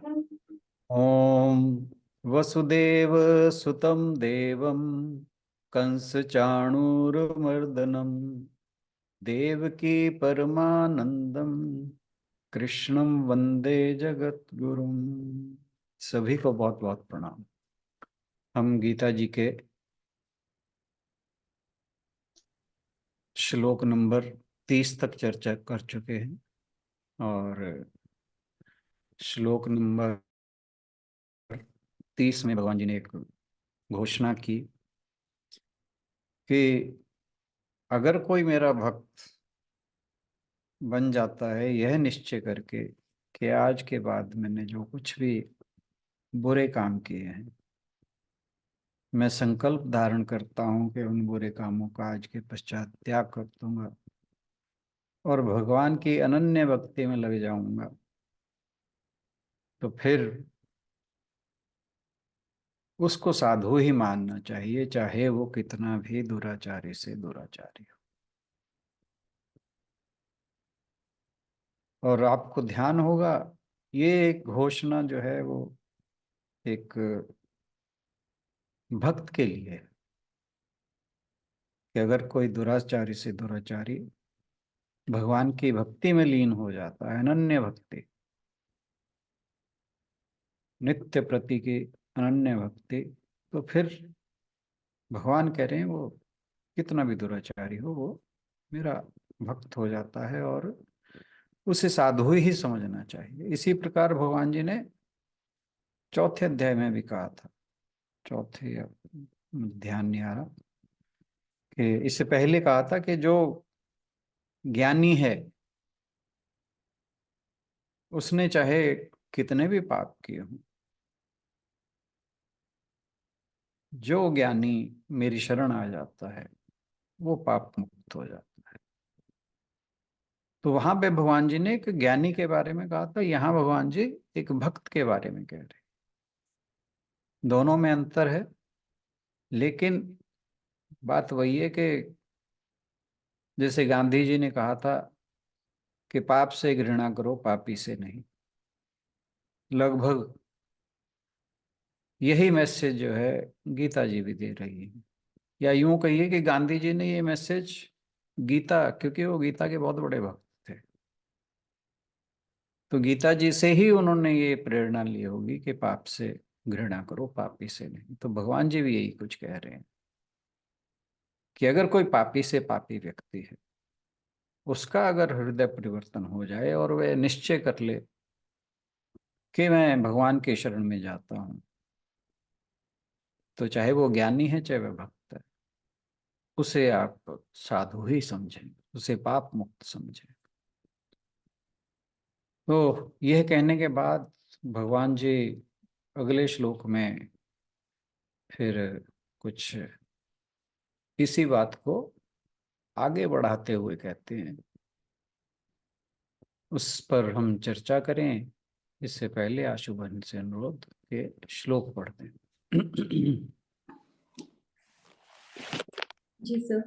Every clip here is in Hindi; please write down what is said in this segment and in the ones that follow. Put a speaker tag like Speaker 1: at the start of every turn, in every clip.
Speaker 1: ओम वसुदेव सुतं देवं कंसचाणूरमर्दनम देवकी परमानंदम कृष्णं वंदे जगद्गुरुम। सभी को बहुत बहुत प्रणाम। हम गीता जी के श्लोक नंबर 30 तक चर्चा कर चुके हैं और श्लोक नंबर 30 में भगवान जी ने एक घोषणा की कि अगर कोई मेरा भक्त बन जाता है यह निश्चय करके कि आज के बाद मैंने जो कुछ भी बुरे काम किए हैं, मैं संकल्प धारण करता हूं कि उन बुरे कामों का आज के पश्चात त्याग कर दूंगा और भगवान की अनन्य भक्ति में लग जाऊंगा, तो फिर उसको साधु ही मानना चाहिए, चाहे वो कितना भी दुराचारी से दुराचारी हो। और आपको ध्यान होगा, ये एक घोषणा जो है वो एक भक्त के लिए है कि अगर कोई दुराचारी से दुराचारी भगवान की भक्ति में लीन हो जाता है, अनन्य भक्ति, नित्य प्रति की अनन्य भक्ति, तो फिर भगवान कह रहे हैं वो कितना भी दुराचारी हो वो मेरा भक्त हो जाता है और उसे साधु ही समझना चाहिए। इसी प्रकार भगवान जी ने चौथे अध्याय में भी कहा था, चौथे या ध्यान नहीं आ रहा, कि इससे पहले कहा था कि जो ज्ञानी है उसने चाहे कितने भी पाप किए हों, जो ज्ञानी मेरी शरण आ जाता है वो पाप मुक्त हो जाता है। तो वहां पे भगवान जी ने एक ज्ञानी के बारे में कहा था, यहाँ भगवान जी एक भक्त के बारे में कह रहे हैं। दोनों में अंतर है, लेकिन बात वही है कि जैसे गांधी जी ने कहा था कि पाप से घृणा करो, पापी से नहीं। लगभग यही मैसेज जो है गीता जी भी दे रही है, या यूं कहिए कि गांधी जी ने ये मैसेज गीता, क्योंकि वो गीता के बहुत बड़े भक्त थे, तो गीता जी से ही उन्होंने ये प्रेरणा ली होगी कि पाप से घृणा करो, पापी से नहीं। तो भगवान जी भी यही कुछ कह रहे हैं कि अगर कोई पापी से पापी व्यक्ति है, उसका अगर हृदय परिवर्तन हो जाए और वह निश्चय कर ले कि मैं भगवान के शरण में जाता हूँ, तो चाहे वो ज्ञानी है चाहे वह भक्त है, उसे आप साधु ही समझें, उसे पाप मुक्त समझें। तो यह कहने के बाद भगवान जी अगले श्लोक में फिर कुछ इसी बात को आगे बढ़ाते हुए कहते हैं, उस पर हम चर्चा करें। इससे पहले आशुभन से अनुरोध के श्लोक पढ़ते हैं।
Speaker 2: जी सर।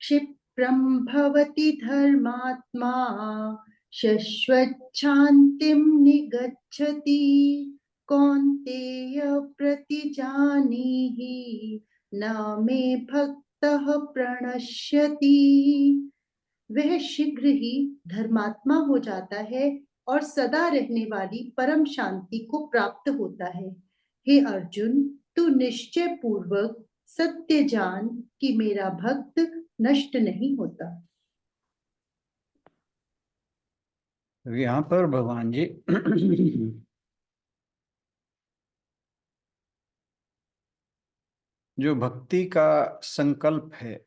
Speaker 2: क्षिप्रं भवति धर्मात्मा शश्वच्छान्तिं निगच्छति कौन्तेय प्रतिजानीहि न मे भक्तः प्रणश्यति। वह शीघ्र ही धर्मात्मा हो जाता है और सदा रहने वाली परम शांति को प्राप्त होता है। हे अर्जुन, तू निश्चय पूर्वक सत्य जान कि मेरा भक्त नष्ट नहीं होता।
Speaker 1: यहाँ पर भगवान जी जो भक्ति का संकल्प है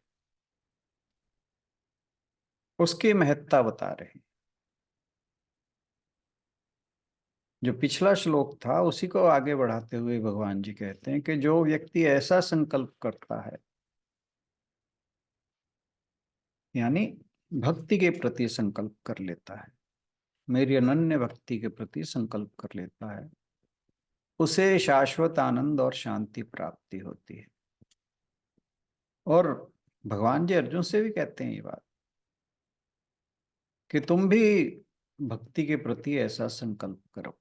Speaker 1: उसकी महत्ता बता रहे हैं। जो पिछला श्लोक था उसी को आगे बढ़ाते हुए भगवान जी कहते हैं कि जो व्यक्ति ऐसा संकल्प करता है, यानी भक्ति के प्रति संकल्प कर लेता है, मेरी अनन्य भक्ति के प्रति संकल्प कर लेता है, उसे शाश्वत आनंद और शांति प्राप्ति होती है। और भगवान जी अर्जुन से भी कहते हैं ये बात कि तुम भी भक्ति के प्रति ऐसा संकल्प करो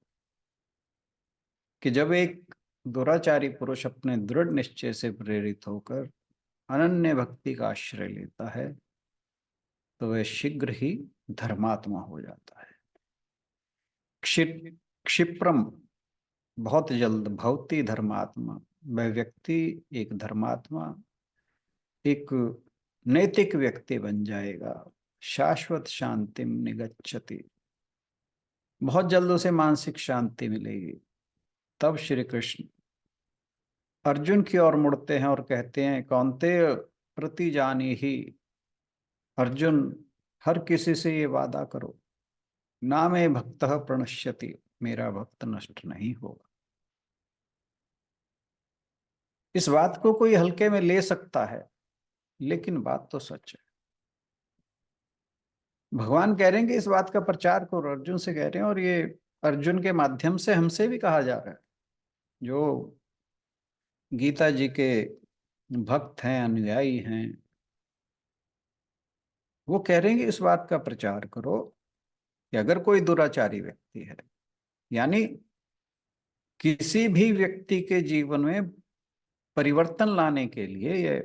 Speaker 1: कि जब एक दुराचारी पुरुष अपने दृढ़ निश्चय से प्रेरित होकर अनन्य भक्ति का आश्रय लेता है तो वह शीघ्र ही धर्मात्मा हो जाता है। क्षिप्रम, बहुत जल्द, भवती धर्मात्मा, वह व्यक्ति एक धर्मात्मा, एक नैतिक व्यक्ति बन जाएगा। शाश्वत शांति निगच्छति, बहुत जल्द उसे मानसिक शांति मिलेगी। तब श्री कृष्ण अर्जुन की ओर मुड़ते हैं और कहते हैं, कौन्तेय प्रति जानी ही, अर्जुन हर किसी से ये वादा करो, ना मैं भक्तः प्रणश्यति, मेरा भक्त नष्ट नहीं होगा। इस बात को कोई हल्के में ले सकता है, लेकिन बात तो सच है। भगवान कह रहे हैं कि इस बात का प्रचार करो, अर्जुन से कह रहे हैं, और ये अर्जुन के माध्यम से हमसे भी कहा जा रहा है, जो गीता जी के भक्त हैं, अनुयायी हैं। वो कह रहे हैं कि इस बात का प्रचार करो कि अगर कोई दुराचारी व्यक्ति है, यानी किसी भी व्यक्ति के जीवन में परिवर्तन लाने के लिए ये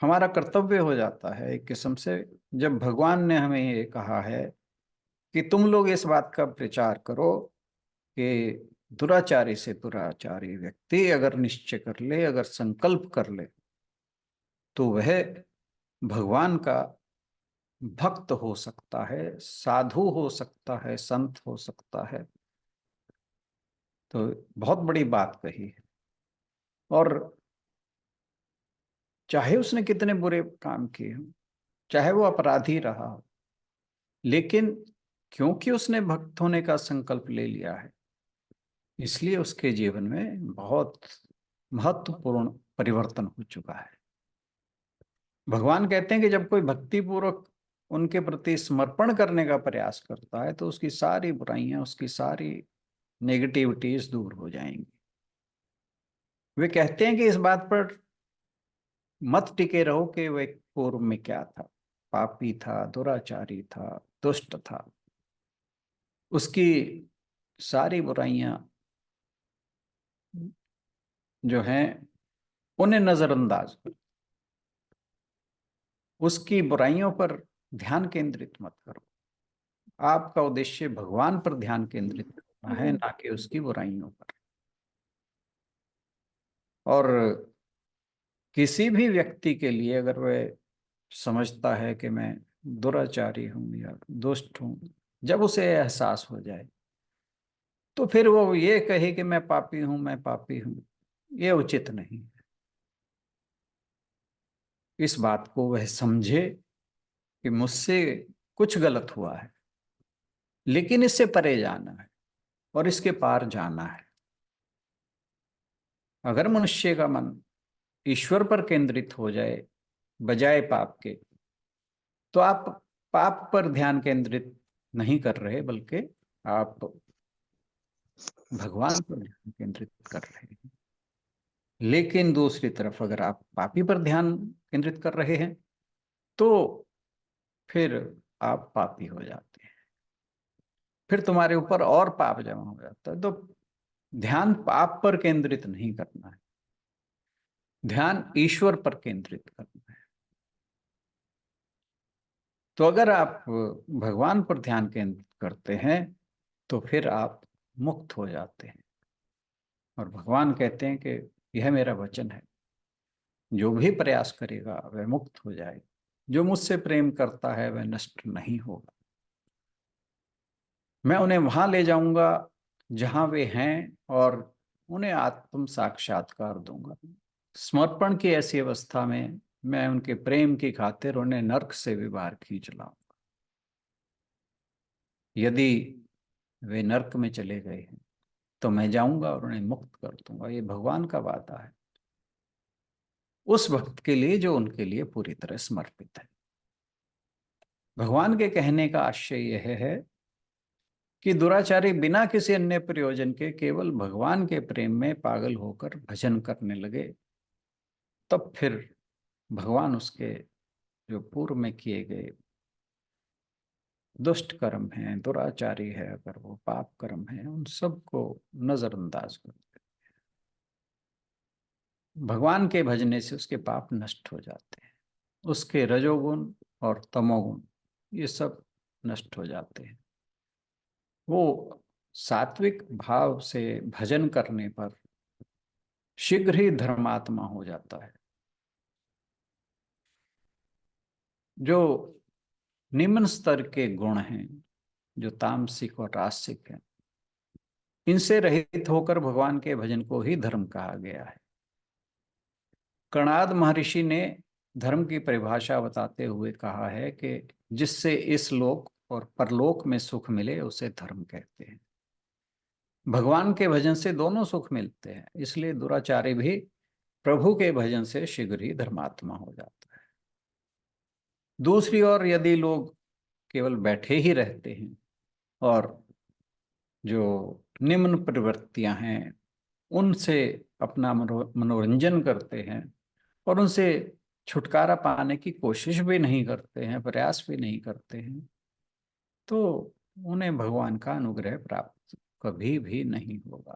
Speaker 1: हमारा कर्तव्य हो जाता है एक किस्म से। जब भगवान ने हमें ये कहा है कि तुम लोग इस बात का प्रचार करो कि दुराचारी से दुराचारी व्यक्ति अगर निश्चय कर ले, अगर संकल्प कर ले, तो वह भगवान का भक्त हो सकता है, साधु हो सकता है, संत हो सकता है। तो बहुत बड़ी बात कही है। और चाहे उसने कितने बुरे काम किए हों, चाहे वो अपराधी रहा हो, लेकिन क्योंकि उसने भक्त होने का संकल्प ले लिया है, इसलिए उसके जीवन में बहुत महत्वपूर्ण परिवर्तन हो चुका है। भगवान कहते हैं कि जब कोई भक्ति पूर्वक उनके प्रति समर्पण करने का प्रयास करता है तो उसकी सारी बुराइयां, उसकी सारी नेगेटिविटीज दूर हो जाएंगी। वे कहते हैं कि इस बात पर मत टिके रहो कि वह पूर्व में क्या था, पापी था, दुराचारी था, दुष्ट था। उसकी सारी बुराइयां जो हैं उन्हें नजरअंदाज करो, उसकी बुराइयों पर ध्यान केंद्रित मत करो। आपका उद्देश्य भगवान पर ध्यान केंद्रित करना है, ना कि उसकी बुराइयों पर। और किसी भी व्यक्ति के लिए अगर वह समझता है कि मैं दुराचारी हूं या दुष्ट हूं, जब उसे एहसास हो जाए तो फिर वो ये कहे कि मैं पापी हूं, मैं पापी हूं, ये उचित नहीं है। इस बात को वह समझे कि मुझसे कुछ गलत हुआ है, लेकिन इससे परे जाना है और इसके पार जाना है। अगर मनुष्य का मन ईश्वर पर केंद्रित हो जाए बजाय पाप के, तो आप पाप पर ध्यान केंद्रित नहीं कर रहे, बल्कि आप भगवान पर ध्यान केंद्रित कर रहे हैं। लेकिन दूसरी तरफ अगर आप पापी पर ध्यान केंद्रित कर रहे हैं तो फिर आप पापी हो जाते हैं, फिर तुम्हारे ऊपर और पाप जमा हो जाता है। तो ध्यान पाप पर केंद्रित नहीं करना है, ध्यान ईश्वर पर केंद्रित करना है। तो अगर आप भगवान पर ध्यान केंद्रित करते हैं तो फिर आप मुक्त हो जाते हैं। और भगवान कहते हैं कि यह मेरा वचन है, जो भी प्रयास करेगा वह मुक्त हो जाए, जो मुझसे प्रेम करता है वह नष्ट नहीं होगा। मैं उन्हें वहां ले जाऊंगा जहां वे हैं और उन्हें आत्म साक्षात्कार दूंगा। समर्पण की ऐसी अवस्था में मैं उनके प्रेम की खातिर उन्हें नरक से भी बाहर खींच लाऊंगा। यदि वे नरक में चले गए हैं तो मैं जाऊंगा और उन्हें मुक्त कर दूंगा। ये भगवान का वादा है उस भक्त के लिए जो उनके लिए पूरी तरह समर्पित है। भगवान के कहने का आशय यह है कि दुराचारी बिना किसी अन्य प्रयोजन के केवल भगवान के प्रेम में पागल होकर भजन करने लगे, तब फिर भगवान उसके जो पूर्व में किए गए दुष्ट कर्म है, दुराचारी है, अगर वो पाप कर्म है, उन सबको नजरअंदाज कर देते। भगवान के भजने से उसके पाप नष्ट हो जाते हैं, उसके रजोगुण और तमोगुण ये सब नष्ट हो जाते हैं। वो सात्विक भाव से भजन करने पर शीघ्र ही धर्मात्मा हो जाता है। जो निम्न स्तर के गुण हैं, जो तामसिक और रासिक हैं, इनसे रहित होकर भगवान के भजन को ही धर्म कहा गया है। कणाद महर्षि ने धर्म की परिभाषा बताते हुए कहा है कि जिससे इस लोक और परलोक में सुख मिले उसे धर्म कहते हैं। भगवान के भजन से दोनों सुख मिलते हैं, इसलिए दुराचारी भी प्रभु के भजन से शीघ्र ही धर्मात्मा हो जाता है। दूसरी ओर यदि लोग केवल बैठे ही रहते हैं और जो निम्न प्रवृत्तियां हैं उनसे अपना मनोरंजन करते हैं और उनसे छुटकारा पाने की कोशिश भी नहीं करते हैं, प्रयास भी नहीं करते हैं, तो उन्हें भगवान का अनुग्रह प्राप्त कभी भी नहीं होगा।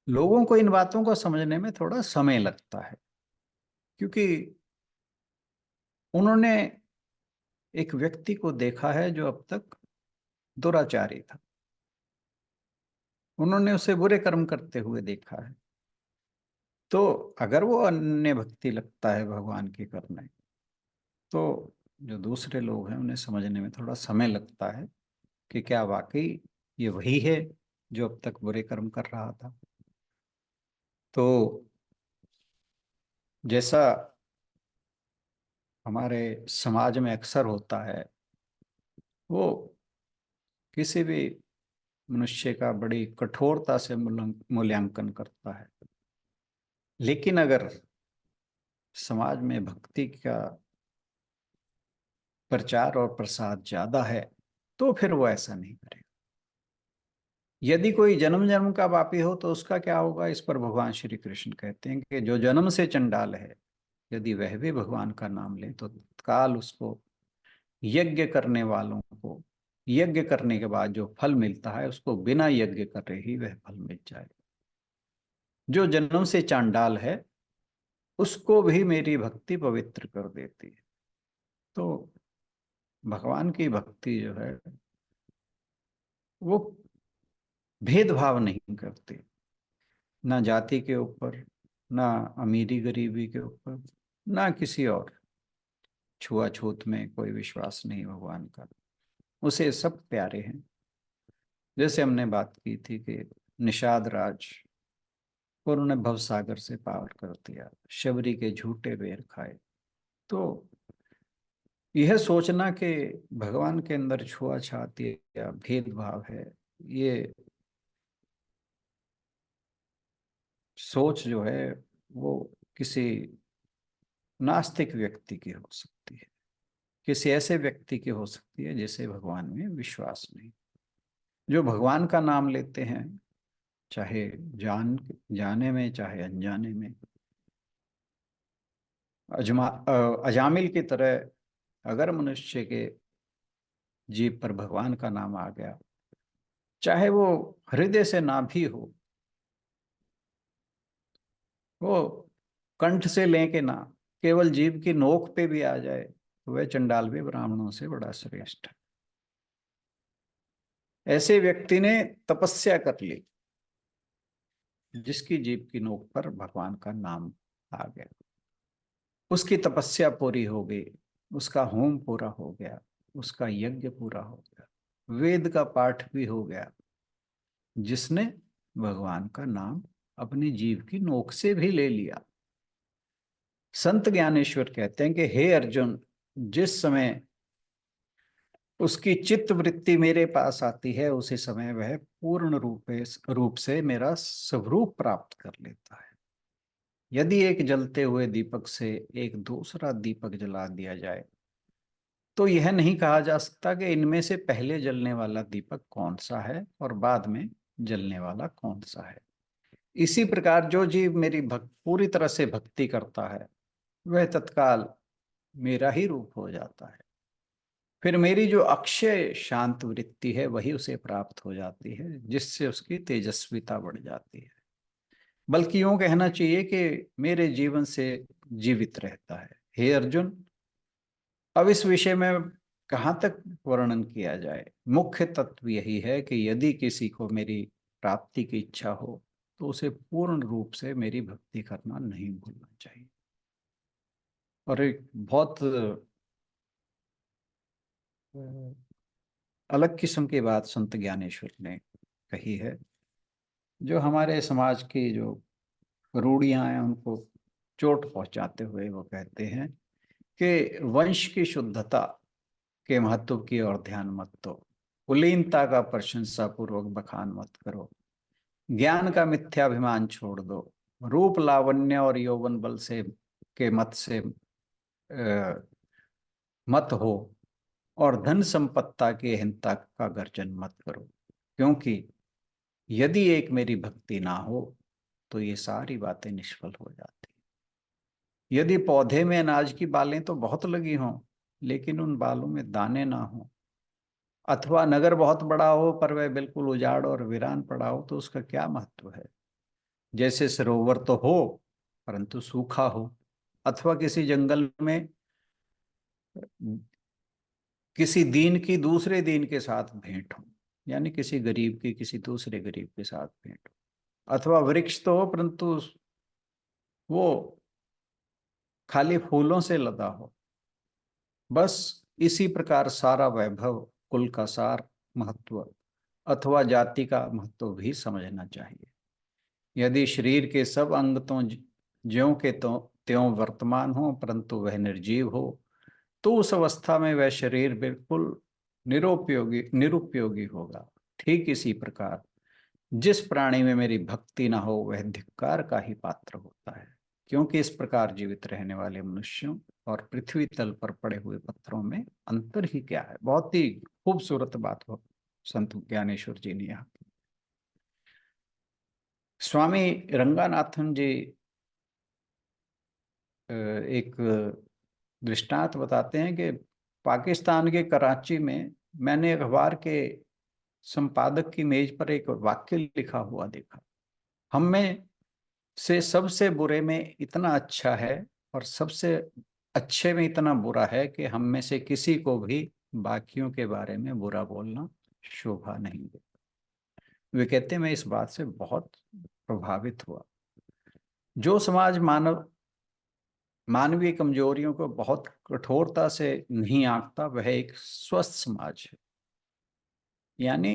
Speaker 1: लोगों को इन बातों को समझने में थोड़ा समय लगता है, क्योंकि उन्होंने एक व्यक्ति को देखा है जो अब तक दुराचारी था, उन्होंने उसे बुरे कर्म करते हुए देखा है। तो अगर वो अन्य भक्ति लगता है भगवान की करने, तो जो दूसरे लोग हैं उन्हें समझने में थोड़ा समय लगता है कि क्या वाकई ये वही है जो अब तक बुरे कर्म कर रहा था। तो जैसा हमारे समाज में अक्सर होता है, वो किसी भी मनुष्य का बड़ी कठोरता से मूल्यांकन करता है। लेकिन अगर समाज में भक्ति का प्रचार और प्रसार ज्यादा है तो फिर वो ऐसा नहीं करेगा। यदि कोई जन्म जन्म का पापी हो तो उसका क्या होगा, इस पर भगवान श्री कृष्ण कहते हैं कि जो जन्म से चंडाल है, यदि वह भी भगवान का नाम ले तो तत्काल उसको यज्ञ करने वालों को यज्ञ करने के बाद जो फल मिलता है उसको बिना यज्ञ करे ही वह फल मिल जाए। जो जन्म से चांडाल है उसको भी मेरी भक्ति पवित्र कर देती है। तो भगवान की भक्ति जो है वो भेदभाव नहीं करती, ना जाति के ऊपर, ना अमीरी गरीबी के ऊपर, ना किसी और छुआछूत में कोई विश्वास नहीं भगवान का। उसे सब प्यारे हैं। जैसे हमने बात की थी कि निषाद राज और उन्हें भवसागर से पार कर दिया, शबरी के झूठे बेर खाए। तो यह सोचना कि भगवान के अंदर छुआछात या भेदभाव है, ये सोच जो है वो किसी नास्तिक व्यक्ति की हो सकती है, किसी ऐसे व्यक्ति की हो सकती है जिसे भगवान में विश्वास नहीं। जो भगवान का नाम लेते हैं, चाहे जाने में चाहे अनजाने में, अजामिल की तरह अगर मनुष्य के जीव पर भगवान का नाम आ गया, चाहे वो हृदय से ना भी हो, वो कंठ से लें कि ना, केवल जीव की नोक पे भी आ जाए तो वह चंडाल भी ब्राह्मणों से बड़ा श्रेष्ठ है। ऐसे व्यक्ति ने तपस्या कर ली जिसकी जीभ की नोक पर भगवान का नाम आ गया, उसकी तपस्या पूरी हो गई, उसका होम पूरा हो गया, उसका यज्ञ पूरा हो गया, वेद का पाठ भी हो गया, जिसने भगवान का नाम अपनी जीभ की नोक से भी ले लिया। संत ज्ञानेश्वर कहते हैं कि हे अर्जुन, जिस समय उसकी चित्त वृत्ति मेरे पास आती है उसी समय वह पूर्ण रूप से मेरा स्वरूप प्राप्त कर लेता है। यदि एक जलते हुए दीपक से एक दूसरा दीपक जला दिया जाए तो यह नहीं कहा जा सकता कि इनमें से पहले जलने वाला दीपक कौन सा है और बाद में जलने वाला कौन सा है। इसी प्रकार जो जीव मेरी पूरी तरह से भक्ति करता है वह तत्काल मेरा ही रूप हो जाता है। फिर मेरी जो अक्षय शांत वृत्ति है वही उसे प्राप्त हो जाती है, जिससे उसकी तेजस्विता बढ़ जाती है। बल्कि यूं कहना चाहिए कि मेरे जीवन से जीवित रहता है। हे अर्जुन, अब इस विषय में कहाँ तक वर्णन किया जाए। मुख्य तत्व यही है कि यदि किसी को मेरी प्राप्ति की इच्छा हो तो उसे पूर्ण रूप से मेरी भक्ति करना नहीं भूलना चाहिए। और एक बहुत अलग किस्म की बात संत ज्ञानेश्वर ने कही है, जो हमारे समाज की जो रूढ़ियां हैं उनको चोट पहुंचाते हुए वो कहते हैं कि वंश की शुद्धता के महत्व की ओर ध्यान मत दो, कुलीनता का प्रशंसा पूर्वक बखान मत करो, ज्ञान का मिथ्याभिमान छोड़ दो, रूप लावण्य और यौवन बल से के मत से मत हो, और धन संपत्ता की अहंता का गर्जन मत करो। क्योंकि यदि एक मेरी भक्ति ना हो तो ये सारी बातें निष्फल हो जाती। यदि पौधे में अनाज की बालें तो बहुत लगी हों, लेकिन उन बालों में दाने ना हो, अथवा नगर बहुत बड़ा हो पर वह बिल्कुल उजाड़ और वीरान पड़ा हो, तो उसका क्या महत्व है। जैसे सरोवर तो हो परंतु सूखा हो, अथवा किसी जंगल में किसी दीन की दूसरे दीन के साथ भेंट हो, यानी किसी गरीब की किसी दूसरे गरीब के साथ भेंट हो, अथवा वृक्ष तो हो परंतु वो खाली फूलों से लदा हो। बस इसी प्रकार सारा वैभव, कुल का सार महत्व अथवा जाति का महत्व भी समझना चाहिए। यदि शरीर के सब अंग तो ज्यों के त्यों वर्तमान हो परंतु वह निर्जीव हो, तो उस अवस्था में वह शरीर बिल्कुल निरुपयोगी निरुपयोगी होगा। ठीक इसी प्रकार जिस प्राणी में मेरी भक्ति ना हो वह धिक्कार का ही पात्र होता है। क्योंकि इस प्रकार जीवित रहने वाले मनुष्यों और पृथ्वी तल पर पड़े हुए पत्थरों में अंतर ही क्या है। बहुत ही खूबसूरत बात हो संत ज्ञानेश्वर जी ने यहाँ की। स्वामी रंगानाथन जी एक दृष्टांत बताते हैं कि पाकिस्तान के कराची में मैंने अखबार के संपादक की मेज पर एक वाक्य लिखा हुआ देखा, हम में से सबसे बुरे में इतना अच्छा है और सबसे अच्छे में इतना बुरा है कि हम में से किसी को भी बाकियों के बारे में बुरा बोलना शोभा नहीं देता। वे कहते हैं मैं इस बात से बहुत प्रभावित हुआ। जो समाज मानवीय कमजोरियों को बहुत कठोरता से नहीं आंकता वह एक स्वस्थ समाज है। यानी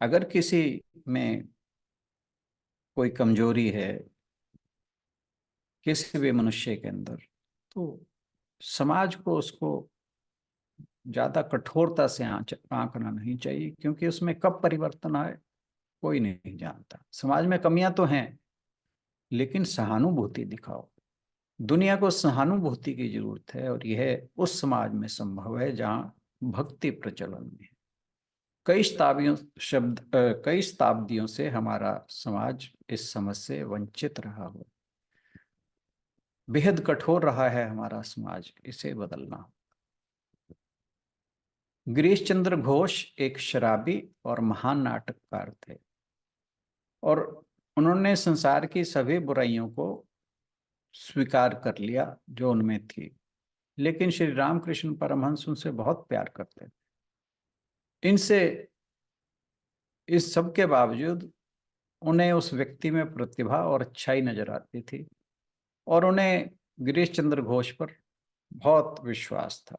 Speaker 1: अगर किसी में कोई कमजोरी है किसी भी मनुष्य के अंदर, तो समाज को उसको ज्यादा कठोरता से आंकना नहीं चाहिए, क्योंकि उसमें कब परिवर्तन आए कोई नहीं जानता। समाज में कमियां तो हैं लेकिन सहानुभूति दिखाओ। दुनिया को सहानुभूति की जरूरत है और यह उस समाज में संभव है जहां भक्ति प्रचलन में है। कई शताब्दियों से हमारा समाज इस समझ से वंचित रहा हो। बेहद कठोर रहा है हमारा समाज, इसे बदलना। गिरीश चंद्र घोष एक शराबी और महान नाटककार थे और उन्होंने संसार की सभी बुराइयों को स्वीकार कर लिया जो उनमें थी। लेकिन श्री रामकृष्ण परमहंस उनसे बहुत प्यार करते थे। इनसे इस सब के बावजूद उन्हें उस व्यक्ति में प्रतिभा और अच्छाई नजर आती थी और उन्हें गिरीश चंद्र घोष पर बहुत विश्वास था।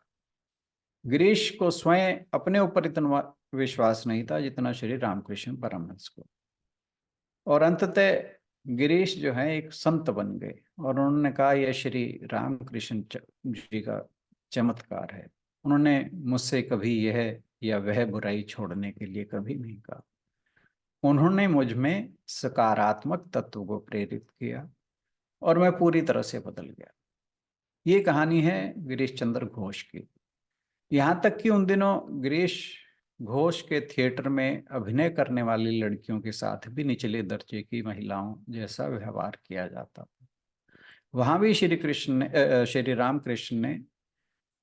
Speaker 1: गिरीश को स्वयं अपने ऊपर इतना विश्वास नहीं था जितना श्री रामकृष्ण परमहंस को। और अंततः गिरीश जो है एक संत बन गए और उन्होंने कहा यह श्री रामकृष्ण जी का चमत्कार है। उन्होंने मुझसे कभी यह या वह बुराई छोड़ने के लिए कभी नहीं कहा। उन्होंने मुझ में सकारात्मक तत्व को प्रेरित किया और मैं पूरी तरह से बदल गया। ये कहानी है गिरीश चंद्र घोष की। यहाँ तक कि उन दिनों गिरीश घोष के थिएटर में अभिनय करने वाली लड़कियों के साथ भी निचले दर्जे की महिलाओं जैसा व्यवहार किया जाता था। वहां भी श्री राम कृष्ण ने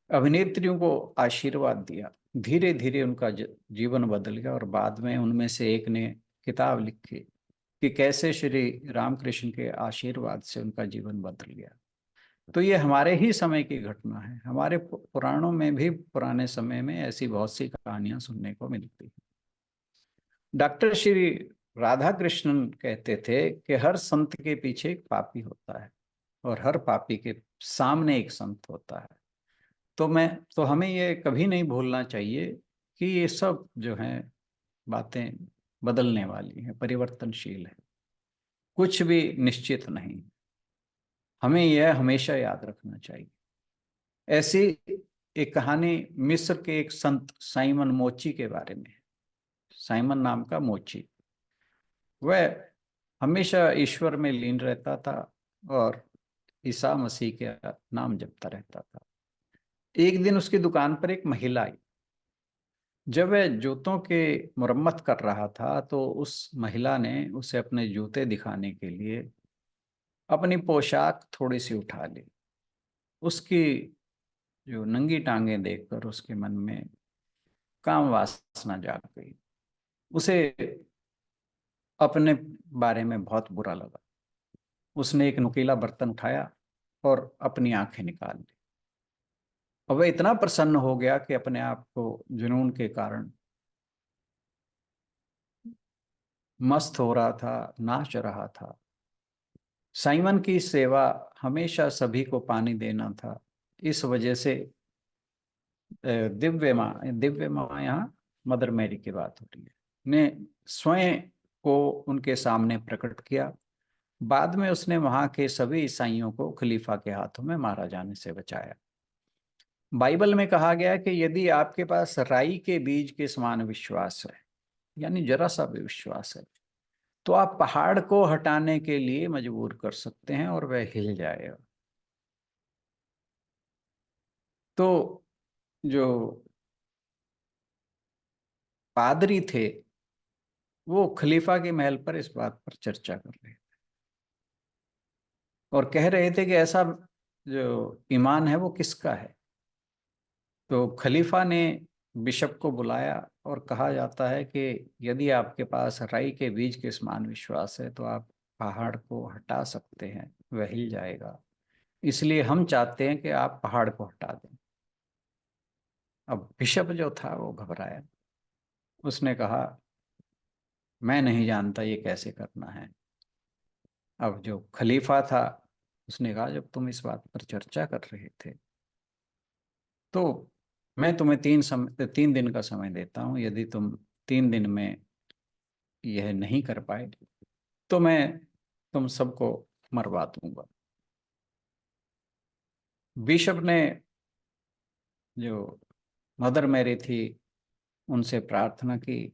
Speaker 1: अभिनेत्रियों को आशीर्वाद दिया। धीरे धीरे उनका जीवन बदल गया, और बाद में उनमें से एक ने किताब लिखी कि कैसे श्री रामकृष्ण के आशीर्वाद से उनका जीवन बदल गया। तो ये हमारे ही समय की घटना है। हमारे पुराणों में भी पुराने समय में ऐसी बहुत सी कहानियां सुनने को मिलती हैं। डॉक्टर श्री राधा कृष्णन कहते थे कि हर संत के पीछे एक पापी होता है और हर पापी के सामने एक संत होता है। तो हमें ये कभी नहीं भूलना चाहिए कि ये सब जो है बातें बदलने वाली हैं, परिवर्तनशील है, कुछ भी निश्चित नहीं। हमें यह हमेशा याद रखना चाहिए। ऐसी एक कहानी मिस्र के एक संत साइमन मोची के बारे में है। साइमन नाम का मोची, वह हमेशा ईश्वर में लीन रहता था और ईसा मसीह के नाम जपता रहता था। एक दिन उसकी दुकान पर एक महिला आई। जब वह जूतों के मुरम्मत कर रहा था तो उस महिला ने उसे अपने जूते दिखाने के लिए अपनी पोशाक थोड़ी सी उठा ली। उसकी जो नंगी टांगे देखकर उसके मन में काम वासना जाग गई। उसे अपने बारे में बहुत बुरा लगा। उसने एक नुकीला बर्तन उठाया और अपनी आंखें निकाल ली। और वह इतना प्रसन्न हो गया कि अपने आप को जुनून के कारण मस्त हो रहा था, नाच रहा था। साइमन की सेवा हमेशा सभी को पानी देना था। इस वजह से दिव्य माँ यहाँ मदर मैरी की बात हो रही है, ने स्वयं को उनके सामने प्रकट किया। बाद में उसने वहां के सभी ईसाइयों को खलीफा के हाथों में मारा जाने से बचाया। बाइबल में कहा गया है कि यदि आपके पास राई के बीज के समान विश्वास है, यानी जरा सा भी विश्वास है, तो आप पहाड़ को हटाने के लिए मजबूर कर सकते हैं और वह हिल जाएगा। तो जो पादरी थे वो खलीफा के महल पर इस बात पर चर्चा कर रहे थे और कह रहे थे कि ऐसा जो ईमान है वो किसका है। तो खलीफा ने बिशप को बुलाया और कहा जाता है कि यदि आपके पास राई के बीज के समान विश्वास है तो आप पहाड़ को हटा सकते हैं, वह हिल जाएगा। इसलिए हम चाहते हैं कि आप पहाड़ को हटा दें। अब बिशप जो था वो घबराया। उसने कहा, मैं नहीं जानता ये कैसे करना है। अब जो खलीफा था उसने कहा, जब तुम इस बात पर चर्चा कर रहे थे तो मैं तुम्हें 3 दिन का समय देता हूँ। यदि तुम 3 दिन में यह नहीं कर पाए तो मैं तुम सबको मरवा दूंगा। बिशप ने, जो मदर मैरी थी, उनसे प्रार्थना की।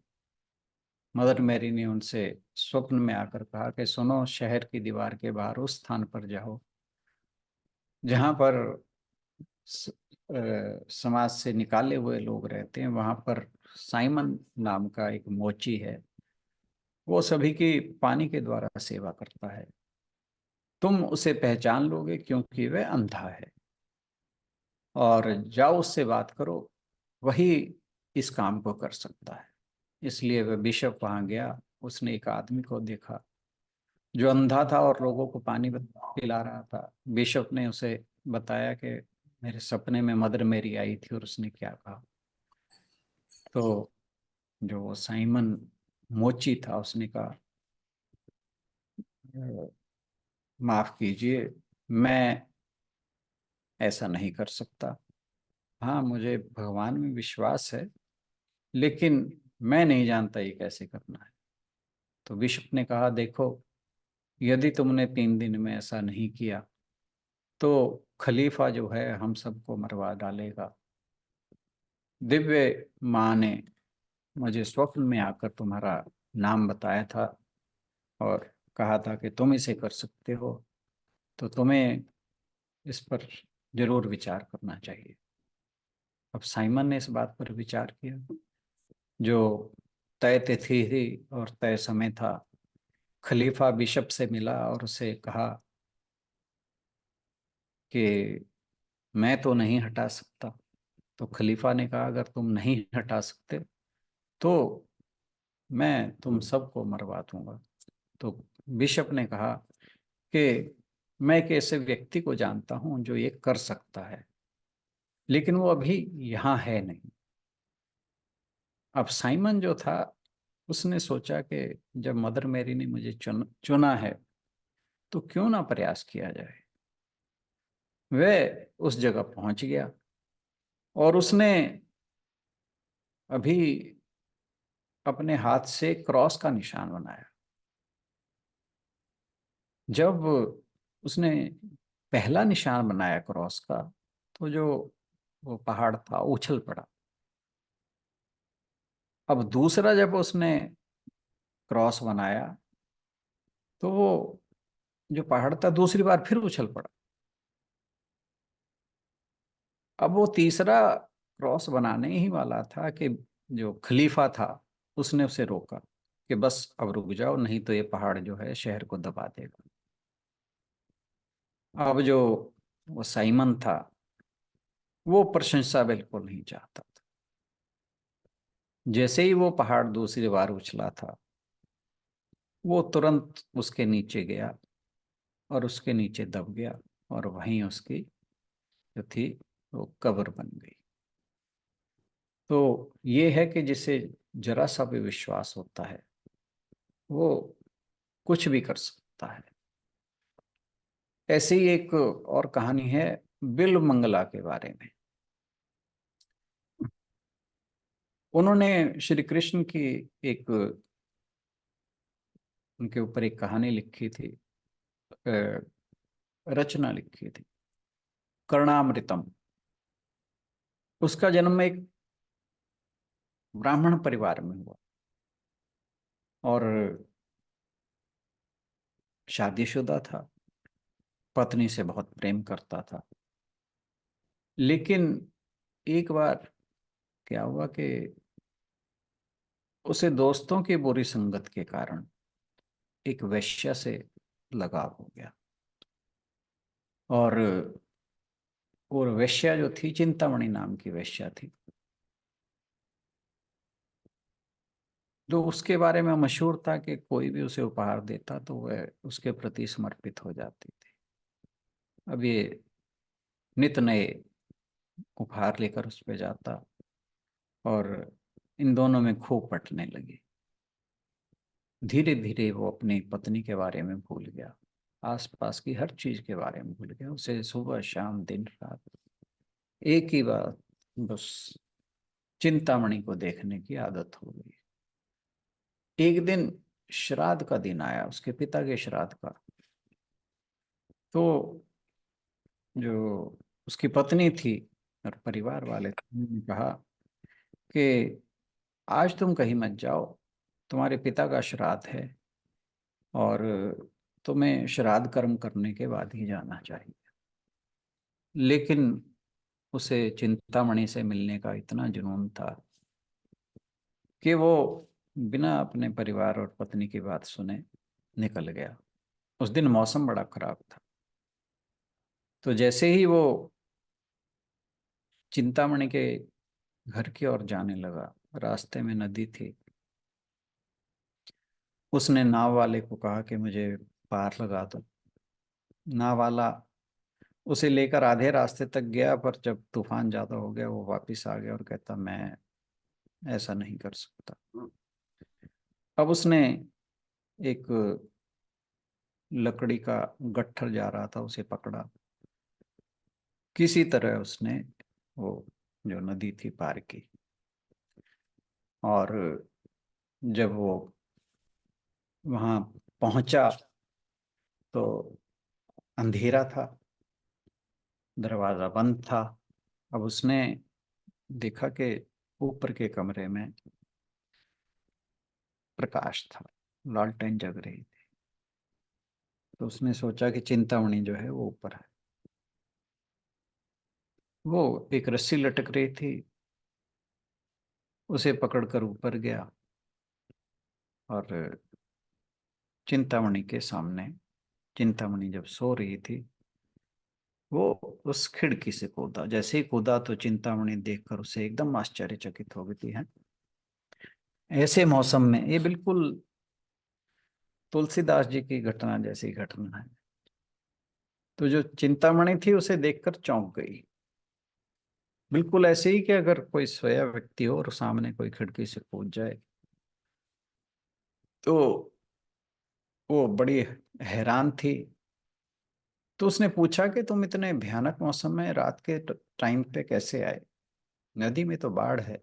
Speaker 1: मदर मैरी ने उनसे स्वप्न में आकर कहा कि सुनो, शहर की दीवार के बाहर उस स्थान पर जाओ जहां पर समाज से निकाले हुए लोग रहते हैं। वहां पर साइमन नाम का एक मोची है, वो सभी की पानी के द्वारा सेवा करता है। तुम उसे पहचान लोगे क्योंकि वह अंधा है, और जाओ उससे बात करो, वही इस काम को कर सकता है। इसलिए वह बिशप वहां गया। उसने एक आदमी को देखा जो अंधा था और लोगों को पानी पिला रहा था। बिशप ने उसे बताया कि मेरे सपने में मदर मेरी आई थी और उसने क्या कहा। तो जो वो साइमन मोची था उसने कहा, माफ कीजिए, मैं ऐसा नहीं कर सकता। हाँ, मुझे भगवान में विश्वास है, लेकिन मैं नहीं जानता ये कैसे करना है। तो बिशप ने कहा, देखो, यदि तुमने 3 दिन में ऐसा नहीं किया तो खलीफा जो है हम सबको मरवा डालेगा। दिव्य माँ ने मुझे स्वप्न में आकर तुम्हारा नाम बताया था और कहा था कि तुम इसे कर सकते हो, तो तुम्हें इस पर जरूर विचार करना चाहिए। अब साइमन ने इस बात पर विचार किया। जो तय तिथि थी और तय समय था, खलीफा बिशप से मिला और उसे कहा कि मैं तो नहीं हटा सकता। तो खलीफा ने कहा अगर तुम नहीं हटा सकते तो मैं तुम सबको मरवा दूंगा। तो बिशप ने कहा कि मैं एक ऐसे व्यक्ति को जानता हूं जो ये कर सकता है, लेकिन वो अभी यहाँ है नहीं। अब साइमन जो था उसने सोचा कि जब मदर मेरी ने मुझे चुना है तो क्यों ना प्रयास किया जाए। वह उस जगह पहुंच गया और उसने अभी अपने हाथ से क्रॉस का निशान बनाया। जब उसने पहला निशान बनाया क्रॉस का, तो जो वो पहाड़ था उछल पड़ा। अब दूसरा जब उसने क्रॉस बनाया तो वो जो पहाड़ था दूसरी बार फिर उछल पड़ा। अब वो तीसरा क्रॉस बनाने ही वाला था कि जो खलीफा था उसने उसे रोका कि बस अब रुक जाओ, नहीं तो ये पहाड़ जो है शहर को दबा देगा। अब जो वो साइमन था वो प्रशंसा बिल्कुल नहीं चाहता था। जैसे ही वो पहाड़ दूसरी बार उछला था वो तुरंत उसके नीचे गया और उसके नीचे दब गया, और वहीं उसकी जो थी वो कब्र बन गई। तो ये है कि जिसे जरा सा भी विश्वास होता है वो कुछ भी कर सकता है। ऐसे ही एक और कहानी है बिल मंगला के बारे में। उन्होंने श्री कृष्ण की एक, उनके ऊपर एक कहानी लिखी थी, रचना लिखी थी, कर्णामृतम। उसका जन्म एक ब्राह्मण परिवार में हुआ और शादीशुदा था, पत्नी से बहुत प्रेम करता था। लेकिन एक बार क्या हुआ कि उसे दोस्तों की बुरी संगत के कारण एक वेश्या से लगाव हो गया। और वो वेश्या जो थी चिंतामणि नाम की वेश्या थी। जो उसके बारे में मशहूर था कि कोई भी उसे उपहार देता तो वह उसके प्रति समर्पित हो जाती थी। अब ये नित नए उपहार लेकर उस पे जाता और इन दोनों में खूब पटने लगी। धीरे धीरे वो अपनी पत्नी के बारे में भूल गया, आसपास की हर चीज के बारे में भूल गया। उसे सुबह शाम दिन रात एक ही बात, बस चिंतामणि को देखने की आदत हो गई। एक दिन श्राद्ध का दिन आया, उसके पिता के श्राद्ध का। तो जो उसकी पत्नी थी और परिवार वाले थे, उन्होंने कहा कि आज तुम कहीं मत जाओ, तुम्हारे पिता का श्राद्ध है और तुम्हें श्राद्ध कर्म करने के बाद ही जाना चाहिए। लेकिन उसे चिंतामणि से मिलने का इतना जुनून था कि वो बिना अपने परिवार और पत्नी की बात सुने निकल गया। उस दिन मौसम बड़ा खराब था। तो जैसे ही वो चिंतामणि के घर की ओर जाने लगा, रास्ते में नदी थी। उसने नाव वाले को कहा कि मुझे पार लगा दो। नाव वाला उसे लेकर आधे रास्ते तक गया, पर जब तूफान ज्यादा हो गया वो वापस आ गया और कहता मैं ऐसा नहीं कर सकता। अब उसने एक लकड़ी का गट्ठर जा रहा था, उसे पकड़ा। किसी तरह उसने वो जो नदी थी पार की। और जब वो वहां पहुंचा तो अंधेरा था, दरवाजा बंद था। अब उसने देखा कि ऊपर के कमरे में प्रकाश था, लालटेन जग रही थी। तो उसने सोचा कि चिंतामणि जो है वो ऊपर है। वो एक रस्सी लटक रही थी, उसे पकड़कर ऊपर गया और चिंतामणि के सामने, चिंतामणि जब सो रही थी, वो उस खिड़की से कूदा। जैसे ही कूदा तो चिंतामणि देखकर उसे एकदम आश्चर्यचकित हो गई है। ऐसे मौसम में, ये बिल्कुल तुलसीदास जी की घटना जैसी घटना है। तो जो चिंतामणि थी उसे देखकर चौंक गई, बिल्कुल ऐसे ही कि अगर कोई सोया व्यक्ति हो और सामने कोई खिड़की से कूद जाए। तो वो बड़ी हैरान थी। तो उसने पूछा कि तुम इतने भयानक मौसम में रात के टाइम पे कैसे आए, नदी में तो बाढ़ है।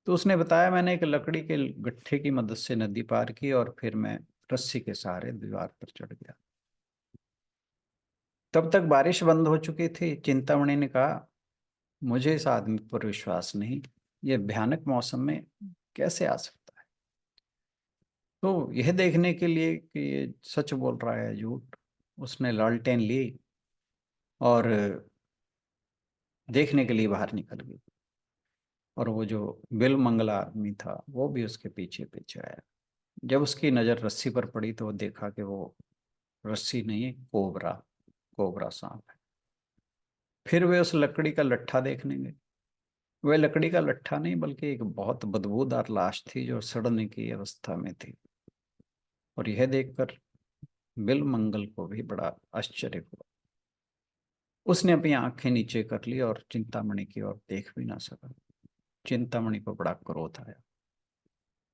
Speaker 1: तो उसने बताया, मैंने एक लकड़ी के गट्ठे की मदद से नदी पार की और फिर मैं रस्सी के सहारे दीवार पर चढ़ गया। तब तक बारिश बंद हो चुकी थी। चिंतामणि ने कहा, मुझे इस आदमी पर विश्वास नहीं, ये भयानक मौसम में कैसे आ सकता है। तो यह देखने के लिए कि ये सच बोल रहा है झूठ, उसने लालटेन ली और देखने के लिए बाहर निकल गई। और वो जो बिल मंगला आदमी था वो भी उसके पीछे पीछे आया। जब उसकी नज़र रस्सी पर पड़ी तो वो देखा कि वो रस्सी नहीं है, कोबरा, कोबरा सांप है। फिर वे उस लकड़ी का लट्ठा देखने गए। वह लकड़ी का लट्ठा नहीं बल्कि एक बहुत बदबूदार लाश थी जो सड़ने की अवस्था में थी। और यह देखकर बिल मंगल को भी बड़ा आश्चर्य हुआ। उसने अपनी आंखें नीचे कर ली और चिंतामणि की ओर देख भी ना सका। चिंतामणि को बड़ा क्रोध आया।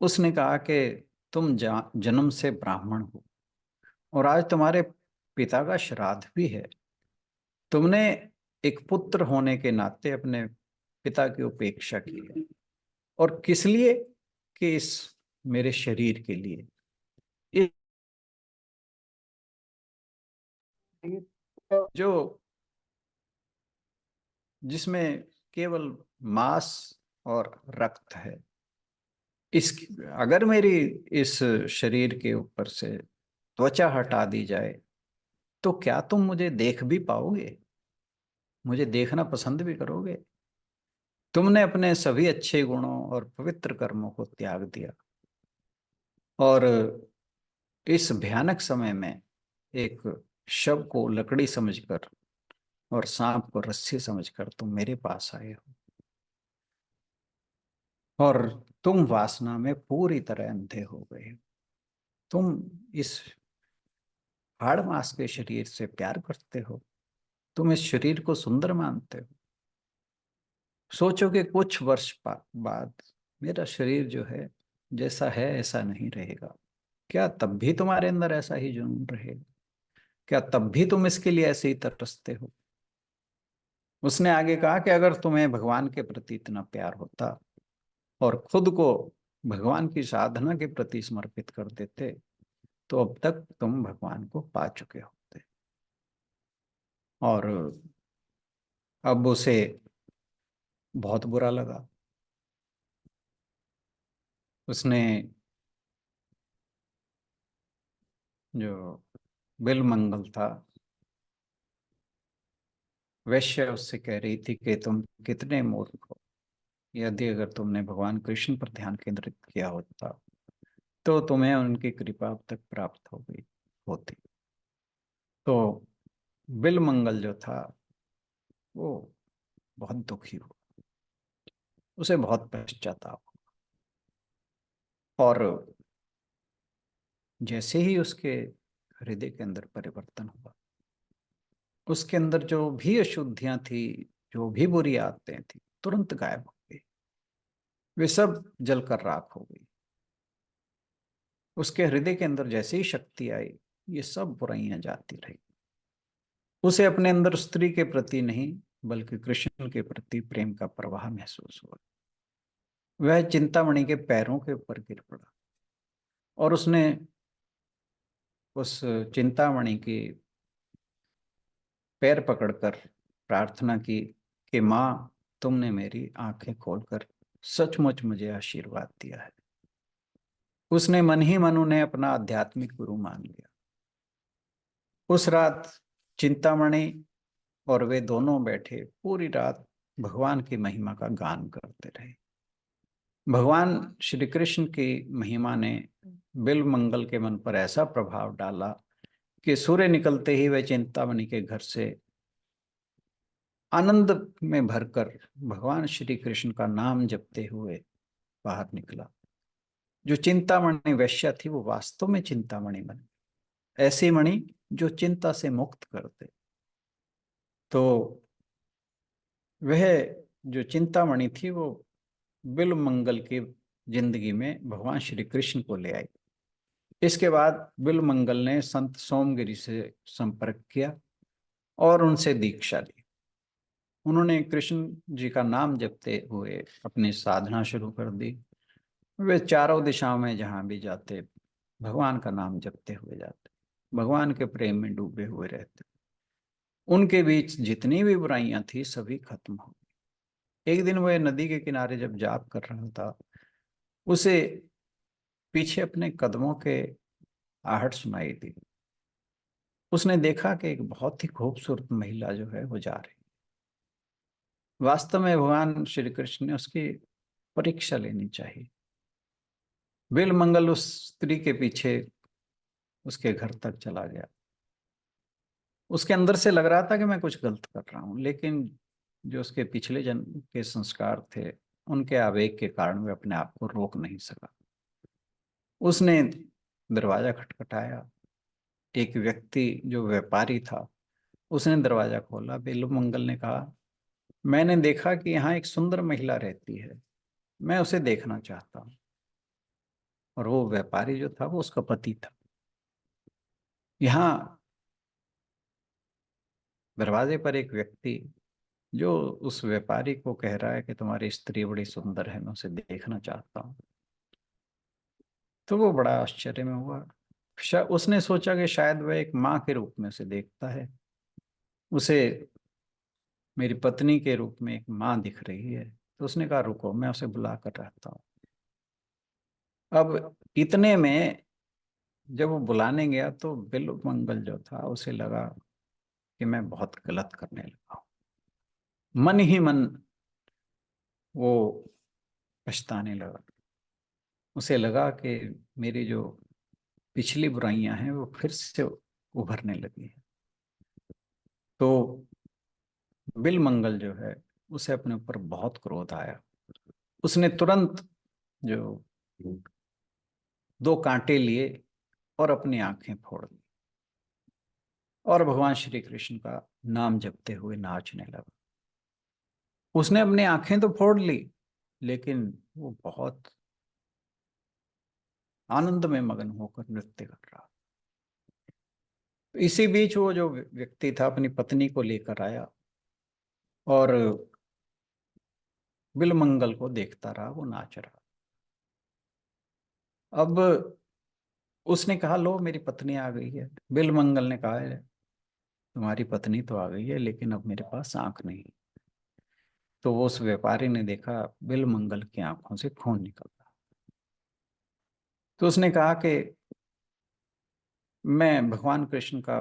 Speaker 1: उसने कहा कि तुम जन्म से ब्राह्मण हो और आज तुम्हारे पिता का श्राद्ध भी है। तुमने एक पुत्र होने के नाते अपने पिता की उपेक्षा की है। और किस लिए? कि इस मेरे शरीर के लिए, इस जो जिसमें केवल मांस और रक्त है, इस अगर मेरी इस शरीर के ऊपर से त्वचा हटा दी जाए तो क्या तुम मुझे देख भी पाओगे? मुझे देखना पसंद भी करोगे? तुमने अपने सभी अच्छे गुणों और पवित्र कर्मों को त्याग दिया और इस भयानक समय में एक शव को लकड़ी समझकर और सांप को रस्सी समझकर तुम मेरे पास आए हो। और तुम वासना में पूरी तरह अंधे हो गए हो। तुम इस हाड़ मांस के शरीर से प्यार करते हो। तुम इस शरीर को सुंदर मानते हो। सोचो कि कुछ वर्ष बाद मेरा शरीर जो है जैसा है ऐसा नहीं रहेगा। क्या तब भी तुम्हारे अंदर ऐसा ही जुनून रहेगा? क्या तब भी तुम इसके लिए ऐसे ही तरसते हो? उसने आगे कहा कि अगर तुम्हें भगवान के प्रति इतना प्यार होता और खुद को भगवान की साधना के प्रति समर्पित कर देते तो अब तक तुम भगवान को पा चुके होते। और अब उसे बहुत बुरा लगा। उसने जो बिल मंगल था, वैश्य उससे कह रही थी कि तुम कितने मूर्ख हो। यदि अगर तुमने भगवान कृष्ण पर ध्यान केंद्रित किया होता तो तुम्हें उनकी कृपा अब तक प्राप्त हो गई होती। तो बिल मंगल जो था वो बहुत दुखी हुआ। उसे बहुत पश्चाताप हुआ। और जैसे ही उसके हृदय के अंदर परिवर्तन हुआ, उसके अंदर जो भी अशुद्धियां थी, जो भी बुरी आदतें थी, तुरंत गायब हो गई। वे सब जलकर राख हो गई। उसके हृदय के अंदर जैसे ही शक्ति आई, ये सब बुराइयां जाती रही। उसे अपने अंदर स्त्री के प्रति नहीं बल्कि कृष्ण के प्रति प्रेम का प्रवाह महसूस हुआ। वह चिंतामणि के पैरों के ऊपर गिर पड़ा और उसने उस चिंतामणि की पैर पकड़कर प्रार्थना की कि माँ, तुमने मेरी आंखें खोलकर सचमुच मुझे आशीर्वाद दिया है। उसने मन ही मन उन्हें अपना आध्यात्मिक गुरु मान लिया। उस रात चिंतामणि और वे दोनों बैठे पूरी रात भगवान की महिमा का गान करते रहे। भगवान श्री कृष्ण की महिमा ने बिल मंगल के मन पर ऐसा प्रभाव डाला कि सूर्य निकलते ही वह चिंतामणि के घर से आनंद में भरकर भगवान श्री कृष्ण का नाम जपते हुए बाहर निकला। जो चिंतामणि वैश्या थी वो वास्तव में चिंतामणि बन गई, ऐसी मणि जो चिंता से मुक्त कर दे। तो वह जो चिंतामणि थी वो बिल्व मंगल की जिंदगी में भगवान श्री कृष्ण को ले आई। इसके बाद बिल्व मंगल ने संत सोमगिरी से संपर्क किया और उनसे दीक्षा ली। उन्होंने कृष्ण जी का नाम जपते हुए अपनी साधना शुरू कर दी। वे चारों दिशाओं में जहां भी जाते भगवान का नाम जपते हुए जाते, भगवान के प्रेम में डूबे हुए रहते। उनके बीच जितनी भी बुराइयां थी सभी खत्म हो गई। एक दिन वह नदी के किनारे जब जाप कर रहा था, उसे पीछे अपने कदमों के आहट सुनाई दी। उसने देखा कि एक बहुत ही खूबसूरत महिला जो है वो जा रही। वास्तव में भगवान श्री कृष्ण ने उसकी परीक्षा लेनी चाहिए। बिल मंगल उस स्त्री के पीछे उसके घर तक चला गया। उसके अंदर से लग रहा था कि मैं कुछ गलत कर रहा हूं, लेकिन जो उसके पिछले जन्म के संस्कार थे उनके आवेग के कारण वह अपने आप को रोक नहीं सका। उसने दरवाजा खटखटाया। एक व्यक्ति जो व्यापारी था उसने दरवाजा खोला। बिल्व मंगल ने कहा, मैंने देखा कि यहाँ एक सुंदर महिला रहती है, मैं उसे देखना चाहता हूँ। और वो व्यापारी जो था वो उसका पति था। यहाँ दरवाजे पर एक व्यक्ति जो उस व्यापारी को कह रहा है कि तुम्हारी स्त्री बड़ी सुंदर है, मैं उसे देखना चाहता हूँ। तो वो बड़ा आश्चर्य में हुआ। उसने सोचा कि शायद वह एक माँ के रूप में उसे देखता है, उसे मेरी पत्नी के रूप में एक माँ दिख रही है। तो उसने कहा रुको, मैं उसे बुला कर रहता हूँ। अब इतने में जब वो बुलाने गया तो बिल मंगल जो था उसे लगा कि मैं बहुत गलत करने लगा हूँ। मन ही मन वो पछताने लगा। उसे लगा कि मेरी जो पिछली बुराइयां हैं वो फिर से उभरने लगी हैं। तो बिल मंगल जो है उसे अपने ऊपर बहुत क्रोध आया। उसने तुरंत जो दो कांटे लिए और अपनी आंखें फोड़ ली और भगवान श्री कृष्ण का नाम जपते हुए नाचने लगा। उसने अपनी आंखें तो फोड़ ली, लेकिन वो बहुत आनंद में मगन होकर नृत्य कर रहा। तो इसी बीच वो जो व्यक्ति था अपनी पत्नी को लेकर आया और बिल मंगल को देखता रहा, वो नाच रहा। अब उसने कहा, लो मेरी पत्नी आ गई है। बिल मंगल ने कहा है, तुम्हारी पत्नी तो आ गई है लेकिन अब मेरे पास आंख नहीं। तो वो उस व्यापारी ने देखा बिल मंगल की आंखों से खून निकल रहा। तो उसने कहा कि मैं भगवान कृष्ण का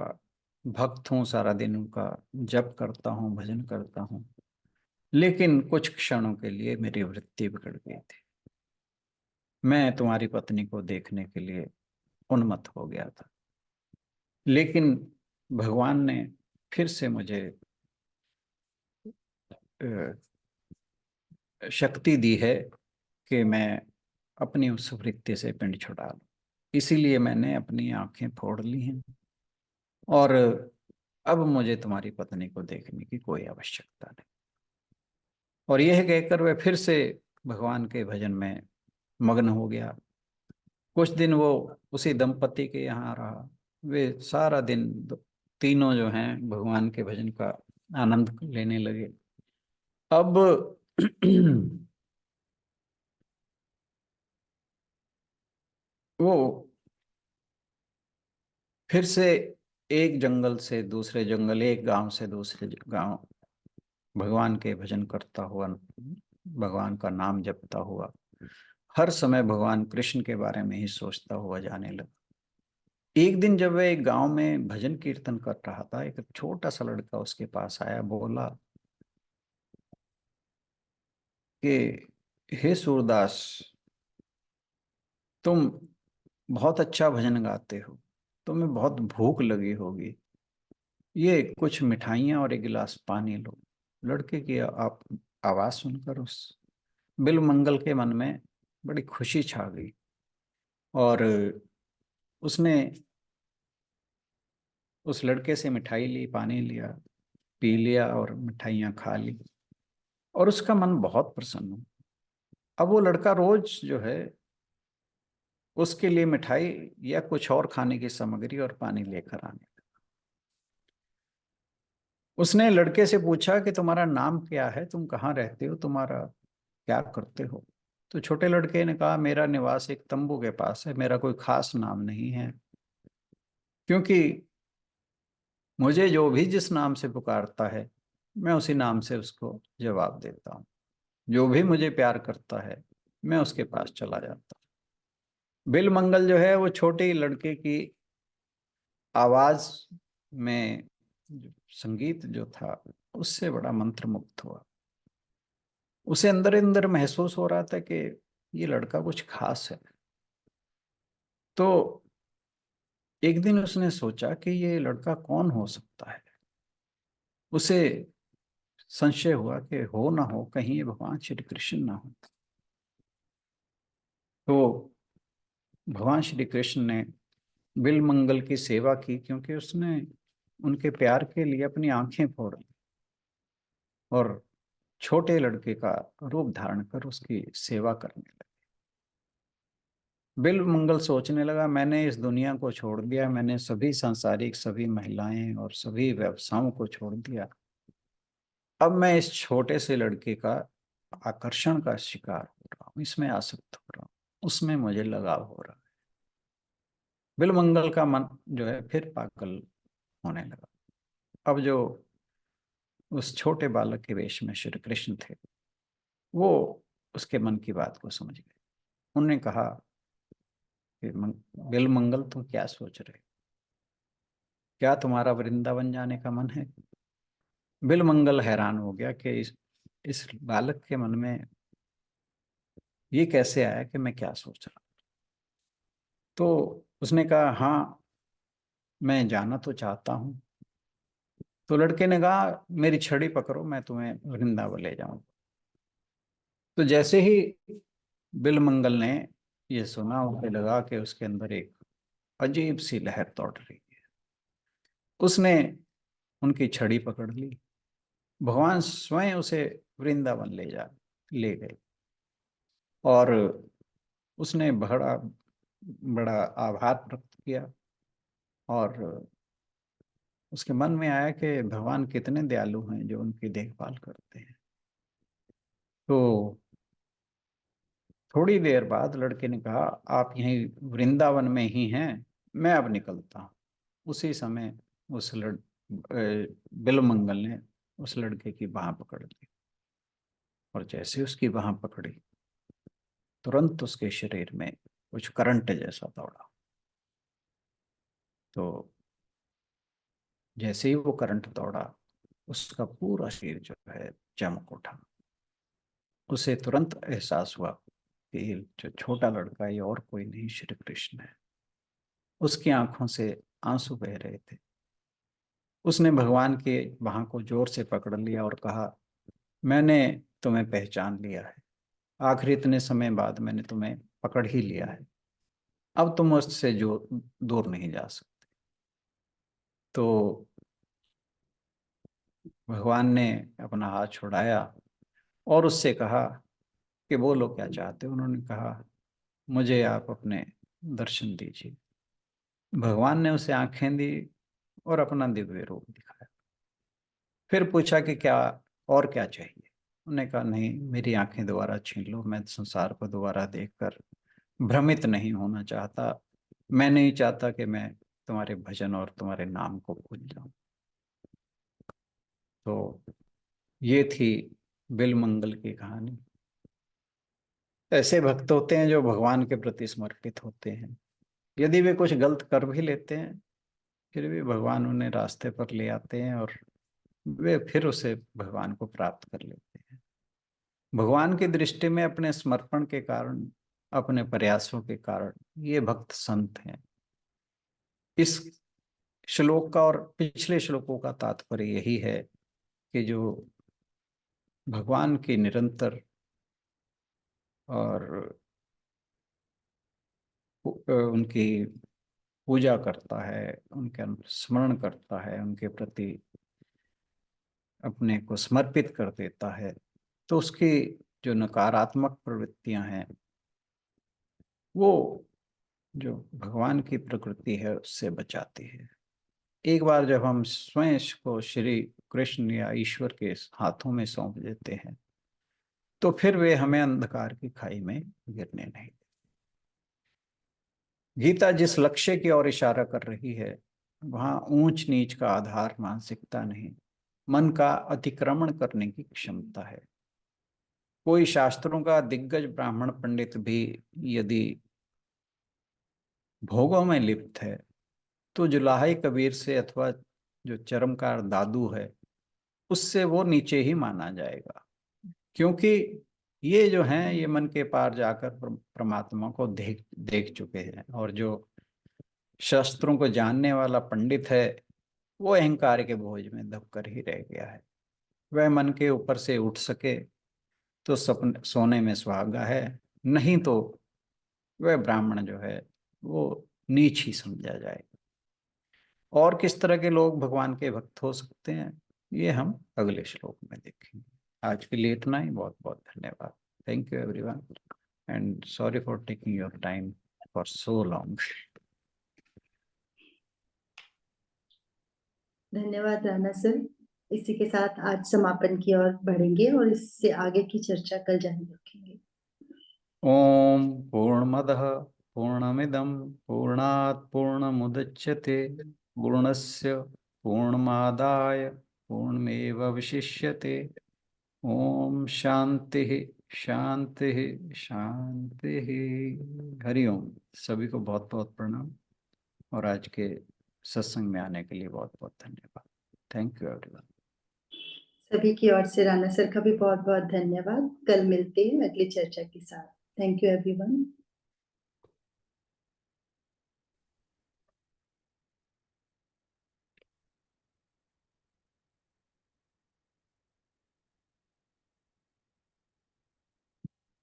Speaker 1: भक्त हूँ, सारा दिन उनका जप करता हूँ, भजन करता हूँ, लेकिन कुछ क्षणों के लिए मेरी वृत्ति बिगड़ गई थी। मैं तुम्हारी पत्नी को देखने के लिए उन्मत्त हो गया था, लेकिन भगवान ने फिर से मुझे शक्ति दी है कि मैं अपनी उस वृत्ति से पिंड छुड़ा लूं। इसीलिए मैंने अपनी आंखें फोड़ ली हैं और अब मुझे तुम्हारी पत्नी को देखने की कोई आवश्यकता नहीं। और यह कहकर वह फिर से भगवान के भजन में मग्न हो गया। कुछ दिन वो उसी दंपति के यहाँ रहा। वे सारा दिन तीनों जो हैं भगवान के भजन का आनंद लेने लगे। अब वो फिर से एक जंगल से दूसरे जंगल, एक गांव से दूसरे गांव भगवान के भजन करता हुआ, भगवान का नाम जपता हुआ, हर समय भगवान कृष्ण के बारे में ही सोचता हुआ जाने लगा। एक दिन जब वह एक गांव में भजन कीर्तन कर रहा था, एक छोटा सा लड़का उसके पास आया, बोला कि हे सूरदास, तुम बहुत अच्छा भजन गाते हो, तुम्हें बहुत भूख लगी होगी, ये कुछ मिठाइयाँ और एक गिलास पानी लो। लड़के की आप आवाज सुनकर उस बिलमंगल के मन में बड़ी खुशी छा गई और उसने उस लड़के से मिठाई ली, पानी लिया, पी लिया और मिठाइयाँ खा ली और उसका मन बहुत प्रसन्न हुआ। अब वो लड़का रोज जो है उसके लिए मिठाई या कुछ और खाने की सामग्री और पानी लेकर आने लगा। उसने लड़के से पूछा कि तुम्हारा नाम क्या है, तुम कहाँ रहते हो, तुम्हारा क्या करते हो। तो छोटे लड़के ने कहा, मेरा निवास एक तंबू के पास है, मेरा कोई खास नाम नहीं है, क्योंकि मुझे जो भी जिस नाम से पुकारता है मैं उसी नाम से उसको जवाब देता हूँ। जो भी मुझे प्यार करता है मैं उसके पास चला जाता हूँ। बिल मंगल जो है वो छोटे लड़के की आवाज में संगीत जो था उससे बड़ा मंत्रमुग्ध हुआ। उसे अंदर अंदर महसूस हो रहा था कि ये लड़का कुछ खास है। तो एक दिन उसने सोचा कि ये लड़का कौन हो सकता है। उसे संशय हुआ कि हो ना हो कहीं ये भगवान श्री कृष्ण ना हो। तो भगवान श्री कृष्ण ने बिल मंगल की सेवा की, क्योंकि उसने उनके प्यार के लिए अपनी आंखें फोड़ ली और छोटे लड़के का रूप धारण कर उसकी सेवा करने लगे। बिल मंगल सोचने लगा, मैंने इस दुनिया को छोड़ दिया, मैंने सभी सांसारिक, सभी महिलाएं और सभी व्यवसायों को छोड़ दिया। अब मैं इस छोटे से लड़के का आकर्षण का शिकार हो रहा हूँ, इसमें आसक्त हो रहा हूँ, उसमें मुझे लगाव हो रहा है। बिल मंगल का मन जो है फिर पागल होने लगा। अब जो उस छोटे बालक के वेश में श्री कृष्ण थे वो उसके मन की बात को समझ गए। उन्होंने कहा कि बिल मंगल तुम क्या सोच रहे हो, क्या तुम्हारा वृंदावन जाने का मन है। बिल मंगल हैरान हो गया कि इस बालक के मन में ये कैसे आया कि मैं क्या सोच रहा हूँ। तो उसने कहा, हाँ मैं जाना तो चाहता हूँ। तो लड़के ने कहा, मेरी छड़ी पकड़ो, मैं तुम्हें वृंदावन ले जाऊंगा। तो जैसे ही बिल मंगल ने ये सुना, उसे लगा कि उसके अंदर एक अजीब सी लहर दौड़ रही है। उसने उनकी छड़ी पकड़ ली, भगवान स्वयं उसे वृंदावन ले गए और उसने बड़ा बड़ा आभार प्रकट किया और उसके मन में आया कि भगवान कितने दयालु हैं जो उनकी देखभाल करते हैं। तो थोड़ी देर बाद लड़के ने कहा, आप यहीं वृंदावन में ही हैं, मैं अब निकलता हूँ। उसी समय बिलमंगल ने उस लड़के की बाह पकड़ ली और जैसे उसकी बाह पकड़ी तुरंत उसके शरीर में कुछ करंट जैसा दौड़ा। तो जैसे ही वो करंट दौड़ा उसका पूरा शरीर जो है चमक उठा। उसे तुरंत एहसास हुआ कि ये जो छोटा लड़का है ये और कोई नहीं, श्री कृष्ण है। उसकी आंखों से आंसू बह रहे थे। उसने भगवान के बाह को जोर से पकड़ लिया और कहा, मैंने तुम्हें पहचान लिया है, आखिर इतने समय बाद मैंने तुम्हें पकड़ ही लिया है, अब तुम मुझसे जो दूर नहीं जा सकते। तो भगवान ने अपना हाथ छुड़ाया और उससे कहा कि बोलो क्या चाहते हो। उन्होंने कहा, मुझे आप अपने दर्शन दीजिए। भगवान ने उसे आंखें दी और अपना दिव्य रूप दिखाया। फिर पूछा कि क्या और क्या चाहिए। उन्होंने कहा, नहीं मेरी आंखें दोबारा छीन लो, मैं संसार को दोबारा देखकर भ्रमित नहीं होना चाहता। मैं नहीं चाहता कि मैं तुम्हारे भजन और तुम्हारे नाम को भूल जाऊं। तो ये थी बिल मंगल की कहानी। ऐसे भक्त होते हैं जो भगवान के प्रति समर्पित होते हैं। यदि वे कुछ गलत कर भी लेते हैं फिर भी भगवान उन्हें रास्ते पर ले आते हैं और वे फिर उसे भगवान को प्राप्त कर लेते हैं। भगवान की दृष्टि में अपने समर्पण के कारण, अपने प्रयासों के कारण ये भक्त संत हैं। इस श्लोक का और पिछले श्लोकों का तात्पर्य यही है कि जो भगवान की निरंतर और उनकी पूजा करता है, उनके स्मरण करता है, उनके प्रति अपने को समर्पित कर देता है, तो उसकी जो नकारात्मक प्रवृत्तियां हैं वो जो भगवान की प्रकृति है उससे बचाती है। एक बार जब हम स्वयं को श्री कृष्ण या ईश्वर के हाथों में सौंप देते हैं तो फिर वे हमें अंधकार की खाई में गिरने नहीं। गीता जिस लक्ष्य की ओर इशारा कर रही है वहां ऊंच नीच का आधार मानसिकता नहीं, मन का अतिक्रमण करने की क्षमता है। कोई शास्त्रों का दिग्गज ब्राह्मण पंडित भी यदि भोगों में लिप्त है तो जुलाही कबीर से अथवा जो चरमकार दादू है उससे वो नीचे ही माना जाएगा, क्योंकि ये जो हैं ये मन के पार जाकर परमात्मा को देख देख चुके हैं। और जो शास्त्रों को जानने वाला पंडित है वो अहंकार के बोझ में दबकर ही रह गया है। वह मन के ऊपर से उठ सके तो सपने सोने में सुहागा है, नहीं तो वह ब्राह्मण जो है वो नीच ही समझा जाए। और किस तरह के लोग भगवान के भक्त हो सकते हैं ये हम अगले श्लोक में देखेंगे। आज के लिए इतना ही। बहुत बहुत धन्यवाद। Thank you everyone and sorry for taking your time for so long.
Speaker 2: धन्यवाद राणा सर। इसी के साथ आज समापन की ओर बढ़ेंगे और इससे आगे की चर्चा कल जारी रखेंगे।
Speaker 1: ओम पूर्णमदः पूर्णमिदं पूर्णात् पूर्णमुदच्यते पूर्णस्य पूर्णमादाय पूर्णमेवावशिष्यते। ओम शांति शांति शांति। हरिओम। सभी को बहुत बहुत प्रणाम और आज के सत्संग में आने के लिए बहुत बहुत धन्यवाद। Thank you everyone.
Speaker 2: सभी की ओर से राणा सर का भी बहुत बहुत धन्यवाद। कल मिलते हैं अगली चर्चा के साथ। Thank you everyone.